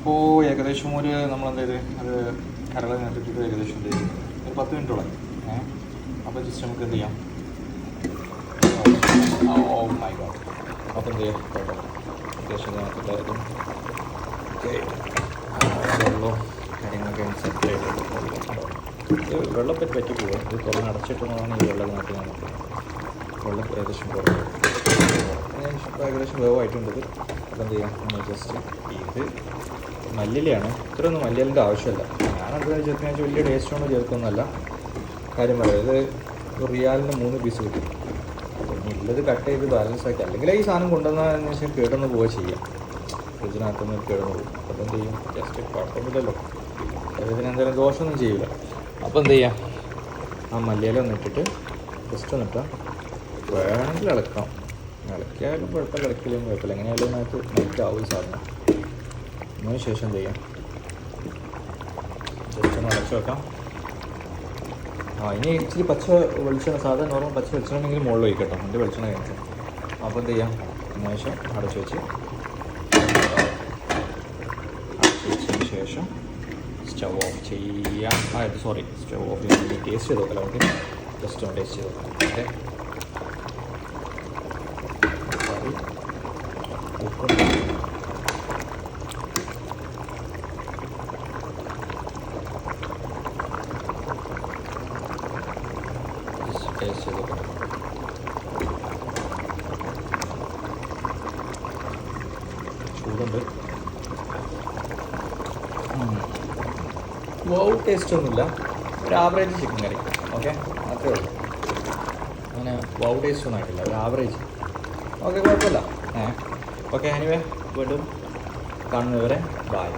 അപ്പോൾ ഏകദേശം നമ്മളെന്ത് ചെയ്ത് അത് കടല നേരത്തിട്ട് ഏകദേശം എന്ത് ചെയ്ത് ഒരു 10 മിനിറ്റോളം. അപ്പോൾ ജസ്റ്റ് നമുക്ക് എന്ത് ചെയ്യാം. Oh my God. അപ്പോൾ എന്ത് ചെയ്യാം, അത്യാവശ്യം നേരത്തിട്ടായിരുന്നു വെള്ളവും കാര്യങ്ങളൊക്കെ സെറ്റ് ആയിട്ട് വെള്ളപ്പറ്റി പറ്റി പോകും. ഇത് തുറന്ന് അടച്ചിട്ടുള്ളതാണ് ഈ വെള്ളം നാട്ടിൽ നമുക്ക് വെള്ളം ഏകദേശം കുറവ് ഏകദേശം വേവായിട്ടുണ്ട്. അപ്പോൾ എന്ത് ചെയ്യാം, നമ്മൾ ജസ്റ്റ് ഇത് മല്ലിയിലയാണ്. ഇത്രയൊന്നും മല്ലിയിലിൻ്റെ ആവശ്യമില്ല. ഞാനെന്താ ചേർക്കാൻ വലിയ ടേസ്റ്റൊന്നും ചേർക്കുന്നതല്ല. കാര്യം പറയാം, ഇത് റിയാലിന് 3 പീസ് കിട്ടും. അപ്പോൾ ഉള്ളത് കട്ട് ചെയ്ത് ബാലൻസ് ആക്കി, അല്ലെങ്കിൽ ഈ സാധനം കൊണ്ടുവന്നതിന് ശേഷം കേടൊന്ന് പോവുക ചെയ്യാം. ഫ്രിഡ്ജിനകത്തൊന്നും കേടൊന്ന് പോകും. അപ്പോൾ എന്ത് ചെയ്യും, ജസ്റ്റ് കുഴപ്പമില്ലല്ലോ, ഇതിനെന്തായാലും ദോഷമൊന്നും ചെയ്യില്ല. അപ്പോൾ എന്ത് ചെയ്യാം, ആ മല്ലിയില ഒന്ന് ഇട്ടിട്ട് ജസ്റ്റ് ഒന്നിട്ടാൽ വേണമെങ്കിൽ ഇളക്കാം. ഇളക്കിയാലും കുഴപ്പമില്ല, ഇളക്കിയാലും കുഴപ്പമില്ല. എങ്ങനെയായാലും അതിനകത്ത് മെൽറ്റാവും ഈ സാധനം. അതിന് ശേഷം എന്ത് ചെയ്യാം, ജസ്റ്റ് ഒന്ന് അടച്ചു വെക്കാം. ഇനി ഇച്ചിരി പച്ച വെളിച്ചെണ്ണ, സാധാരണ നോർമൽ പച്ച വെളിച്ചെണ്ണ മുകളിൽ ഒഴിക്കട്ടോ, എൻ്റെ വെളിച്ചെണ്ണ കഴിഞ്ഞു. അപ്പോൾ എന്ത് ചെയ്യാം, അതിന് ശേഷം അടച്ചു വെച്ചതിന് ശേഷം സ്റ്റൗ ഓഫ് ചെയ്യാം. സോറി, സ്റ്റൗ ഓഫ് ചെയ്യാൻ ടേസ്റ്റ് ചെയ്ത് നോക്കാം. നമുക്ക് ജസ്റ്റ് ഒന്ന് ടേസ്റ്റ് ചെയ്ത് നോക്കാം. ഓക്കെ, ഉപ്പും ടേസ്റ്റ് ചെയ്ത് നോക്കാം. ചൂടുണ്ട്. ടേസ്റ്റ് ഒന്നുമില്ല, ഒരു ആവറേജ് ചിക്കൻ കറി. ഓക്കെ, അത്രേ ഉള്ളൂ. അങ്ങനെ ടേസ്റ്റ് ഒന്നും ആയിട്ടില്ല, ഒരു ആവറേജ്. ഓക്കെ, കുഴപ്പമില്ല. ഓക്കെ, എനിവേ വീണ്ടും കാണുന്നവരെ ബൈ.